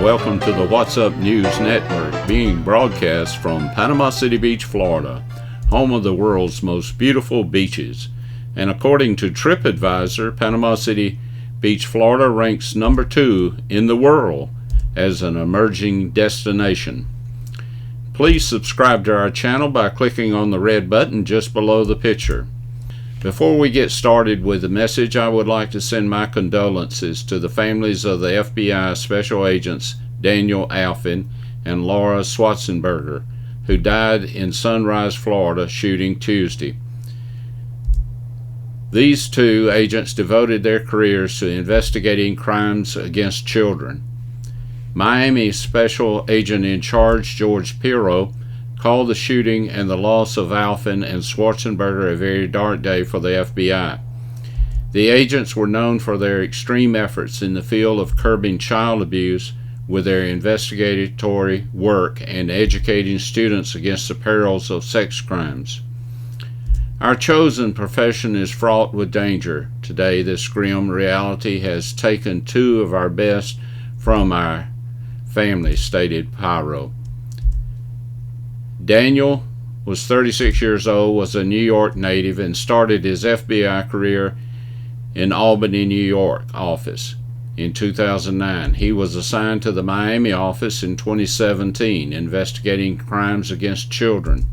welcome to the What's Up News Network, being broadcast from Panama City Beach, Florida, home of the world's most beautiful beaches. And according to TripAdvisor, Panama City Beach, Florida ranks number 2 in the world as an emerging destination. Please subscribe to our channel by clicking on the red button just below the picture. Before we get started with the message, I would like to send my condolences to the families of the FBI Special Agents Daniel Alfin and Laura Schwarzenberger, who died in Sunrise, Florida, shooting Tuesday. These two agents devoted their careers to investigating crimes against children. Miami Special Agent in Charge George Pirro called the shooting and the loss of Alfin and Schwarzenberger a very dark day for the FBI. The agents were known for their extreme efforts in the field of curbing child abuse with their investigatory work and educating students against the perils of sex crimes. Our chosen profession is fraught with danger. Today, this grim reality has taken 2 of our best from our family, stated Pirro. Daniel was 36 years old, was a New York native, and started his FBI career in Albany, New York office in 2009. He was assigned to the Miami office in 2017, investigating crimes against children.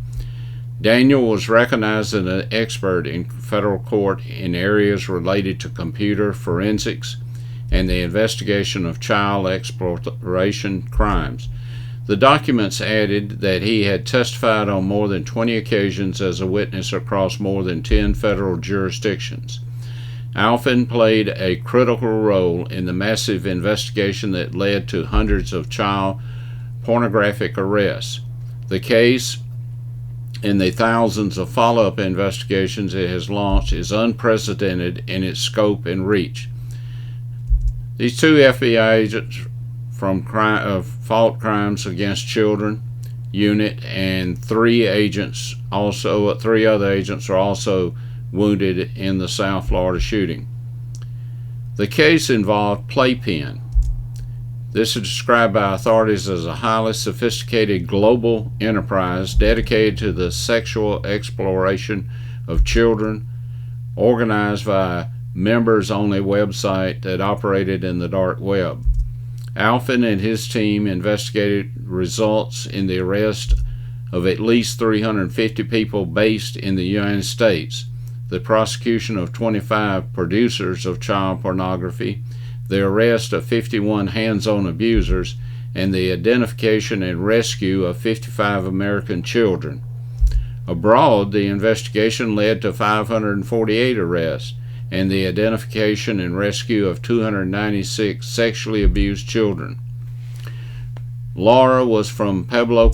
Daniel was recognized as an expert in federal court in areas related to computer forensics and the investigation of child exploitation crimes. The documents added that he had testified on more than 20 occasions as a witness across more than 10 federal jurisdictions. Alfin played a critical role in the massive investigation that led to hundreds of child pornographic arrests. The case and the thousands of follow-up investigations it has launched is unprecedented in its scope and reach. These 2 FBI agents from Fault Crimes Against Children unit and 3 other agents are also wounded in the South Florida shooting. The case involved Playpen. This is described by authorities as a highly sophisticated global enterprise dedicated to the sexual exploration of children, organized by a members-only website that operated in the dark web. Alfin and his team investigated results in the arrest of at least 350 people based in the United States, the prosecution of 25 producers of child pornography, the arrest of 51 hands-on abusers, and the identification and rescue of 55 American children. Abroad, the investigation led to 548 arrests and the identification and rescue of 296 sexually abused children. Laura was from Pueblo,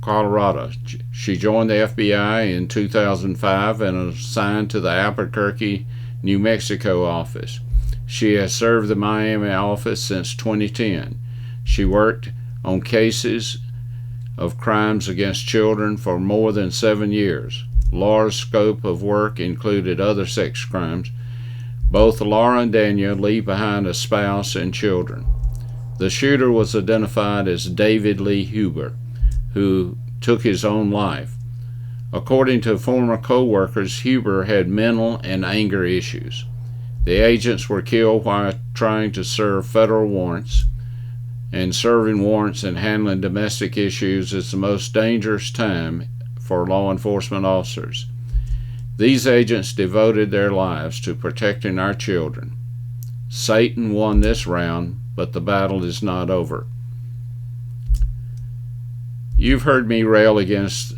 Colorado. She joined the FBI in 2005 and was assigned to the Albuquerque, New Mexico office. She has served the Miami office since 2010. She worked on cases of crimes against children for more than 7 years. Laura's scope of work included other sex crimes. Both Laura and Daniel leave behind a spouse and children. The shooter was identified as David Lee Huber, who took his own life. According to former co-workers, Huber had mental and anger issues. The agents were killed while trying to serve federal warrants, and serving warrants and handling domestic issues is the most dangerous time for law enforcement officers. These agents devoted their lives to protecting our children. Satan won this round, but the battle is not over. You've heard me rail against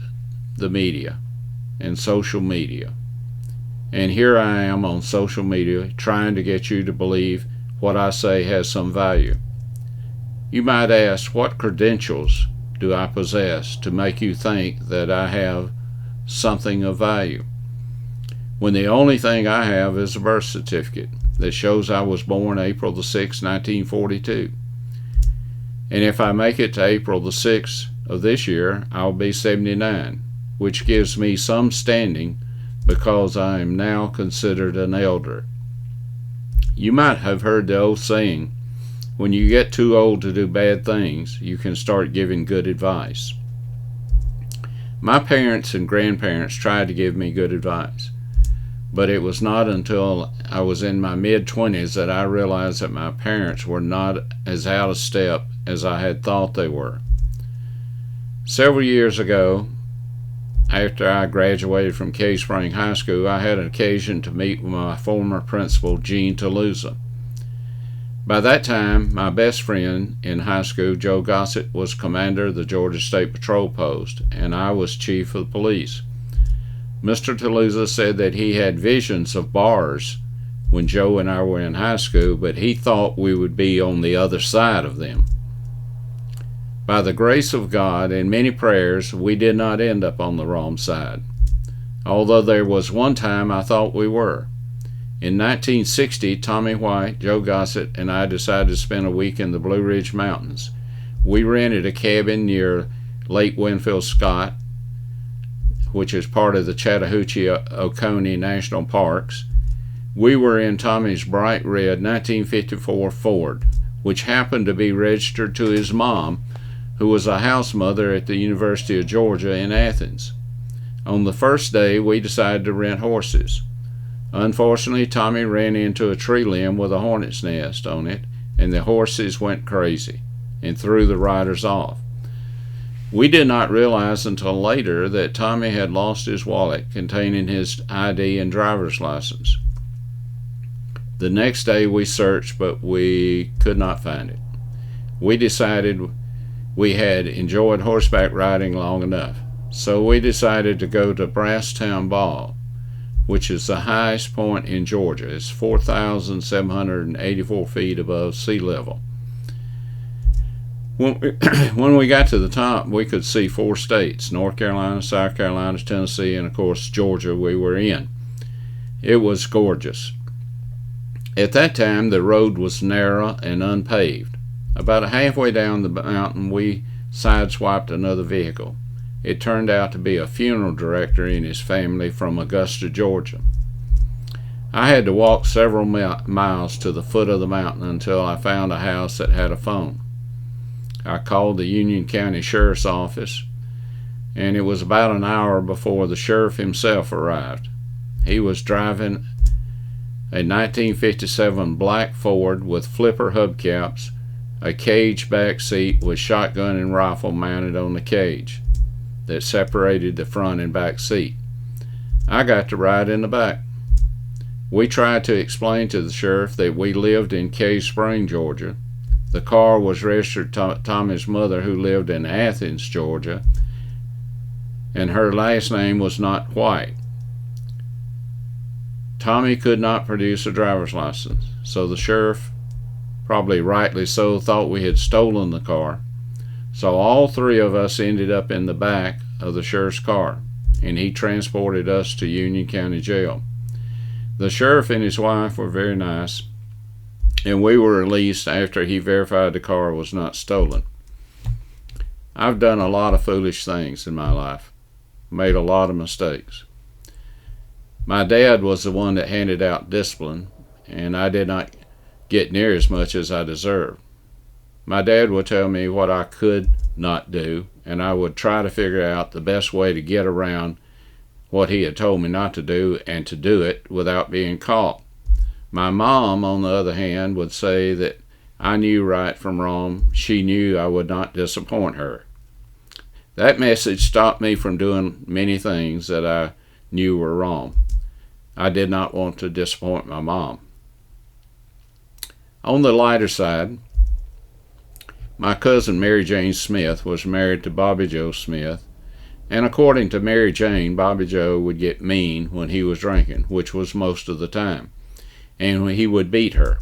the media and social media. And here I am on social media trying to get you to believe what I say has some value. You might ask, what credentials do I possess to make you think that I have something of value, when the only thing I have is a birth certificate that shows I was born April the 6th, 1942. And if I make it to April the 6th of this year, I'll be 79, which gives me some standing because I am now considered an elder. You might have heard the old saying, When you get too old to do bad things, you can start giving good advice. My parents and grandparents tried to give me good advice, but it was not until I was in my mid-20s that I realized that my parents were not as out of step as I had thought they were. Several years ago, after I graduated from Cave Spring High School, I had an occasion to meet with my former principal, Gene Toulouse. By that time, my best friend in high school, Joe Gossett, was commander of the Georgia State Patrol Post, and I was chief of police. Mr. Toulouse said that he had visions of bars when Joe and I were in high school, but he thought we would be on the other side of them. By the grace of God and many prayers, we did not end up on the wrong side, although there was one time I thought we were. In 1960, Tommy White, Joe Gossett, and I decided to spend a week in the Blue Ridge Mountains. We rented a cabin near Lake Winfield Scott, which is part of the Chattahoochee-Oconee National Parks. We were in Tommy's bright red 1954 Ford, which happened to be registered to his mom, who was a house mother at the University of Georgia in Athens. On the first day, we decided to rent horses. Unfortunately, Tommy ran into a tree limb with a hornet's nest on it, and the horses went crazy and threw the riders off. We did not realize until later that Tommy had lost his wallet containing his ID and driver's license. The next day we searched, but we could not find it. We decided we had enjoyed horseback riding long enough, so we decided to go to Brasstown Ball, which is the highest point in Georgia. It's 4,784 feet above sea level. When we got to the top, we could see 4 states: North Carolina, South Carolina, Tennessee, and of course Georgia we were in. It was gorgeous. At that time, the road was narrow and unpaved. About halfway down the mountain, we sideswiped another vehicle. It turned out to be a funeral director and his family from Augusta, Georgia. I had to walk several miles to the foot of the mountain until I found a house that had a phone. I called the Union County Sheriff's Office, and it was about an hour before the sheriff himself arrived. He was driving a 1957 black Ford with flipper hubcaps, a cage back seat with shotgun and rifle mounted on the cage that separated the front and back seat. I got to ride in the back. We tried to explain to the sheriff that we lived in Cave Spring, Georgia. The car was registered to Tommy's mother, who lived in Athens, Georgia, and her last name was not White. Tommy could not produce a driver's license, so the sheriff, probably rightly so, thought we had stolen the car. So all 3 of us ended up in the back of the sheriff's car, and he transported us to Union County Jail. The sheriff and his wife were very nice, and we were released after he verified the car was not stolen. I've done a lot of foolish things in my life, made a lot of mistakes. My dad was the one that handed out discipline, and I did not get near as much as I deserved. My dad would tell me what I could not do, and I would try to figure out the best way to get around what he had told me not to do and to do it without being caught. My mom, on the other hand, would say that I knew right from wrong. She knew I would not disappoint her. That message stopped me from doing many things that I knew were wrong. I did not want to disappoint my mom. On the lighter side, my cousin Mary Jane Smith was married to Bobby Joe Smith, and according to Mary Jane, Bobby Joe would get mean when he was drinking, which was most of the time, and he would beat her.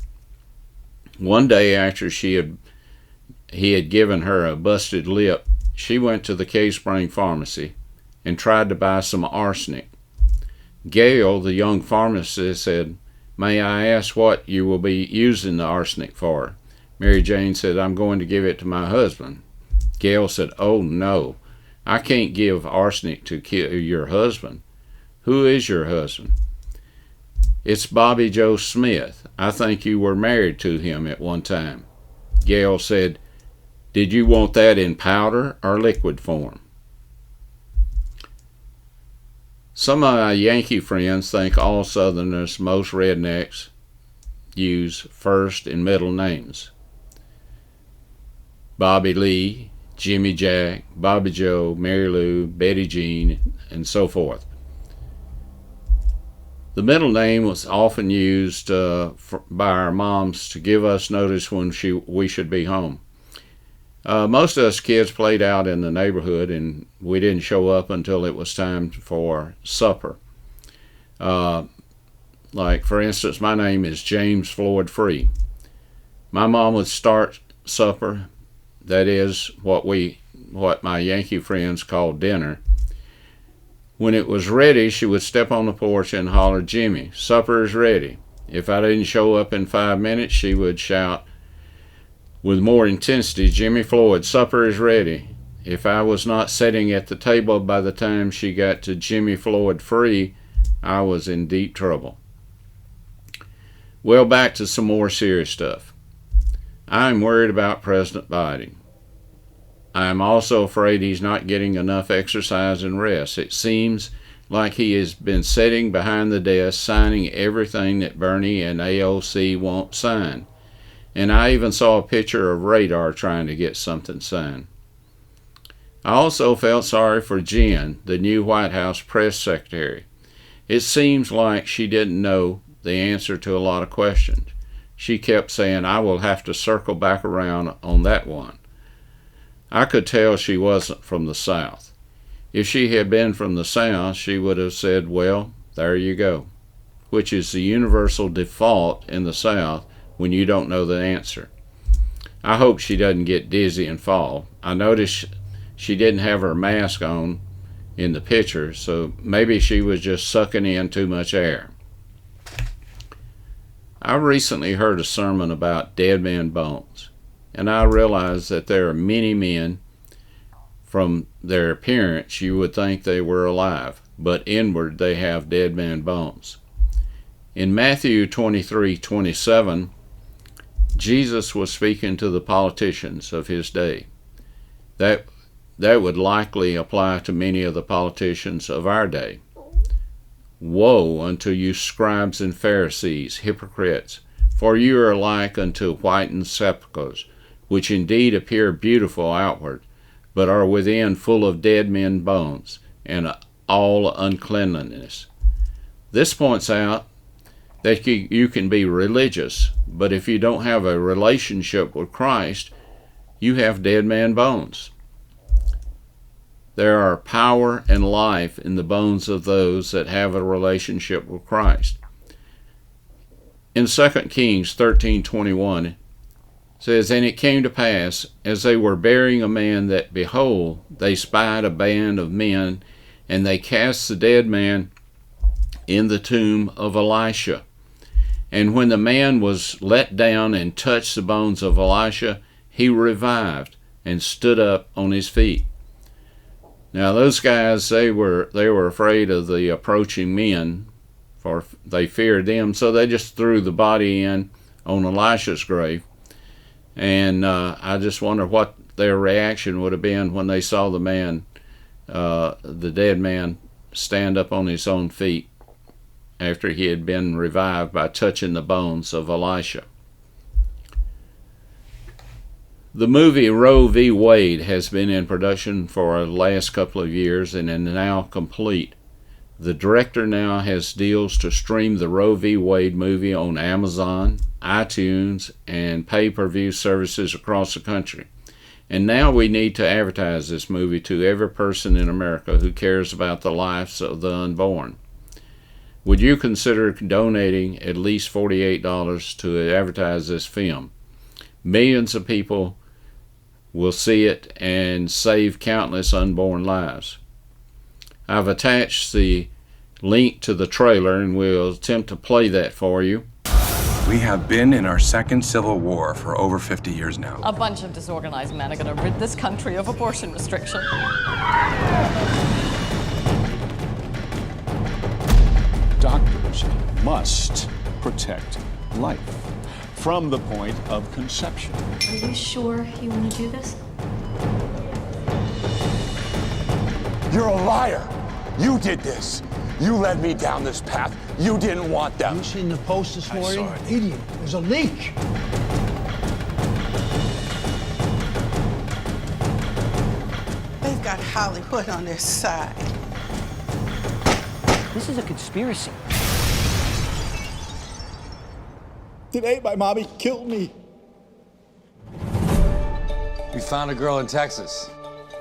One day after he had given her a busted lip, she went to the Cave Spring pharmacy and tried to buy some arsenic. Gail, the young pharmacist, said, "May I ask what you will be using the arsenic for?" Mary Jane said, "I'm going to give it to my husband." Gail said, "Oh no, I can't give arsenic to kill your husband." "Who is your husband?" "It's Bobby Joe Smith. I think you were married to him at one time." Gail said, "Did you want that in powder or liquid form?" Some of my Yankee friends think all Southerners, most rednecks, use first and middle names. Bobby Lee, Jimmy Jack, Bobby Joe, Mary Lou, Betty Jean, and so forth. The middle name was often used by our moms to give us notice when we should be home. Most of us kids played out in the neighborhood, and we didn't show up until it was time for supper. Like, for instance, my name is James Floyd Free. My mom would start supper, that is what my Yankee friends called dinner. When it was ready, she would step on the porch and holler, "Jimmy, supper is ready." If I didn't show up in 5 minutes, she would shout with more intensity, "Jimmy Floyd, supper is ready." If I was not sitting at the table by the time she got to Jimmy Floyd Free, I was in deep trouble. Well, back to some more serious stuff. I'm worried about President Biden. I'm also afraid he's not getting enough exercise and rest. It seems like he has been sitting behind the desk signing everything that Bernie and AOC won't sign. And I even saw a picture of Radar trying to get something signed. I also felt sorry for Jen, the new White House press secretary. It seems like she didn't know the answer to a lot of questions. She kept saying, "I will have to circle back around on that one." I could tell she wasn't from the South. If she had been from the South, she would have said, "Well, there you go," which is the universal default in the South when you don't know the answer. I hope she doesn't get dizzy and fall. I noticed she didn't have her mask on in the picture, so maybe she was just sucking in too much air. I recently heard a sermon about dead men bones, and I realized that there are many men, from their appearance you would think they were alive, but inward they have dead man bones. In Matthew 23:27, Jesus was speaking to the politicians of his day. That would likely apply to many of the politicians of our day. "Woe unto you, scribes and Pharisees, hypocrites! For you are like unto whitened sepulchres, which indeed appear beautiful outward, but are within full of dead men's bones, and all uncleanness." This points out that you can be religious, but if you don't have a relationship with Christ, you have dead man bones. There are power and life in the bones of those that have a relationship with Christ. In 2 Kings 13:21, it says, "And it came to pass, as they were burying a man, that, behold, they spied a band of men, and they cast the dead man in the tomb of Elisha. And when the man was let down and touched the bones of Elisha, he revived and stood up on his feet." Now those guys, they were afraid of the approaching men, for they feared them, so they just threw the body in on Elisha's grave. And I just wonder what their reaction would have been when they saw the man, the dead man, stand up on his own feet after he had been revived by touching the bones of Elisha. The movie Roe v. Wade has been in production for the last couple of years and is now complete. The director now has deals to stream the Roe v. Wade movie on Amazon, iTunes, and pay-per-view services across the country. And now we need to advertise this movie to every person in America who cares about the lives of the unborn. Would you consider donating at least $48 to advertise this film? Millions of people will see it and save countless unborn lives. I've attached the link to the trailer and we'll attempt to play that for you. We have been in our second civil war for over 50 years now. A bunch of disorganized men are going to rid this country of abortion restriction. Doctors must protect life. from the point of conception. Are you sure you want to do this? You're a liar. You did this. You led me down this path. You didn't want them. You seen the post this morning? saw it. Idiot, there's a leak. They've got Hollywood on their side. This is a conspiracy. Today, my mommy killed me. We found a girl in Texas.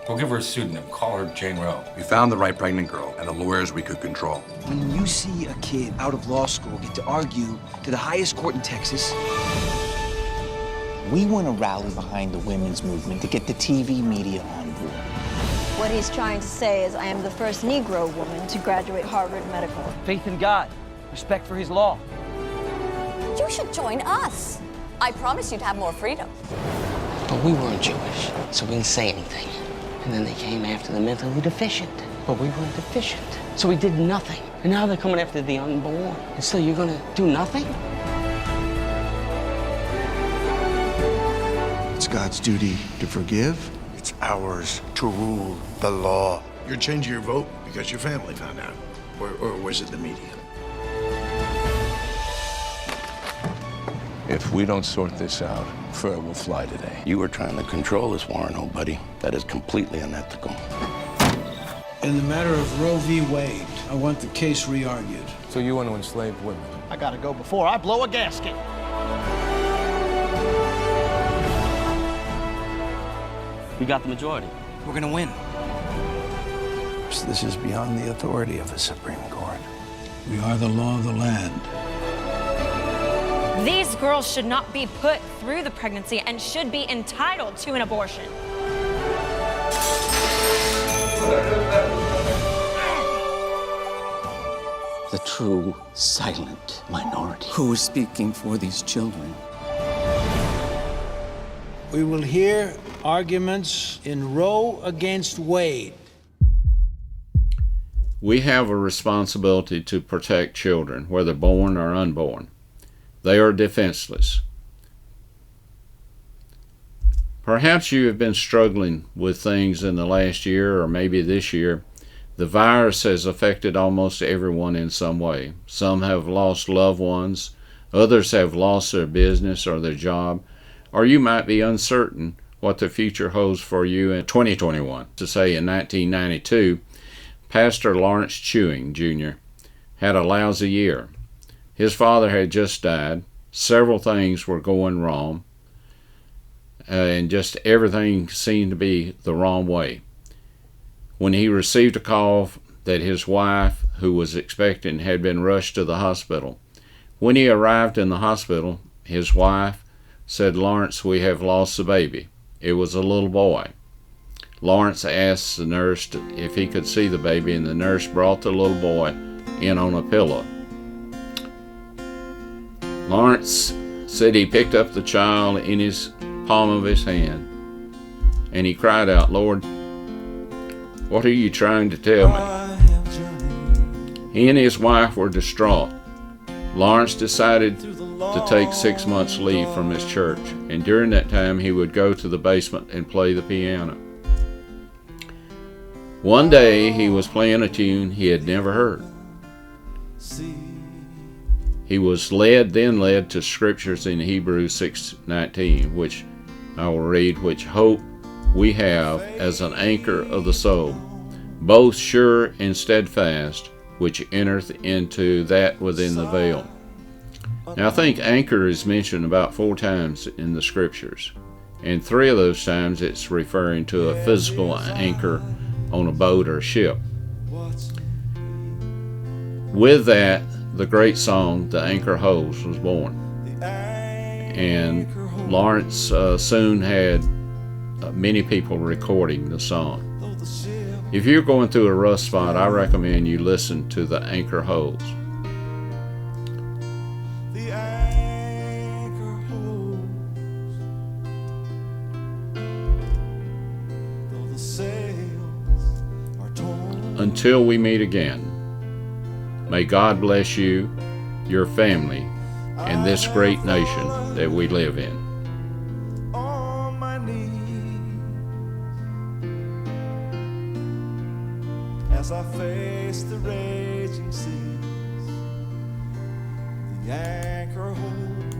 We'll give her a pseudonym. Call her Jane Roe. We found the right pregnant girl and the lawyers we could control. When you see a kid out of law school get to argue to the highest court in Texas, we want to rally behind the women's movement to get the TV media on board. What he's trying to say is I am the first Negro woman to graduate Harvard Medical. Faith in God, respect for his law. You should join us. I promise you'd have more freedom. But we weren't Jewish, so we didn't say anything. And then they came after the mentally deficient. But we weren't deficient, so we did nothing. And now they're coming after the unborn. And so you're gonna do nothing? It's God's duty to forgive. It's ours to rule the law. You're changing your vote because your family found out. Or was it the media? If we don't sort this out, fur will fly today. You were trying to control us, Warren, old buddy. That is completely unethical. In the matter of Roe v. Wade, I want the case re-argued. So you want to enslave women? I gotta go before I blow a gasket. We got the majority. We're gonna win. This is beyond the authority of the Supreme Court. We are the law of the land. These girls should not be put through the pregnancy and should be entitled to an abortion. The true silent minority. Who is speaking for these children? We will hear arguments in Roe against Wade. We have a responsibility to protect children, whether born or unborn. They are defenseless. Perhaps you have been struggling with things in the last year or maybe this year. The virus has affected almost everyone in some way. Some have lost loved ones, others have lost their business or their job, or you might be uncertain what the future holds for you in 2021. To say in 1992, Pastor Lawrence Chewing, Jr. had a lousy year. His father had just died. Several things were going wrong, and just everything seemed to be the wrong way. When he received a call that his wife, who was expecting, had been rushed to the hospital. When he arrived in the hospital, his wife said, "Lawrence, we have lost the baby." It was a little boy. Lawrence asked the nurse if he could see the baby, and the nurse brought the little boy in on a pillow. Lawrence said he picked up the child in his palm of his hand, and he cried out, "Lord, what are you trying to tell me?" He and his wife were distraught. Lawrence decided to take 6 months leave from his church, and during that time he would go to the basement and play the piano. One day he was playing a tune he had never heard. He was led to scriptures in Hebrews 6:19, which I will read, which hope we have as an anchor of the soul, both sure and steadfast, which entereth into that within the veil. Now I think anchor is mentioned about 4 times in the scriptures, and 3 of those times it's referring to a physical anchor on a boat or ship. With that, the great song, "The Anchor Holds," was born. And Lawrence soon had many people recording the song. If you're going through a rough spot, I recommend you listen to "The Anchor Holds." Until we meet again, may God bless you, your family, and this great nation that we live in. On my knees as I face the raging seas, the anchor holds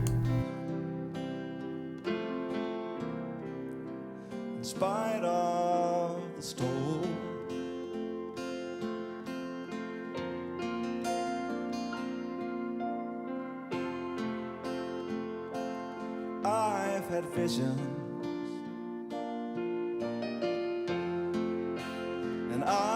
in spite of the storm. I've had visions, and I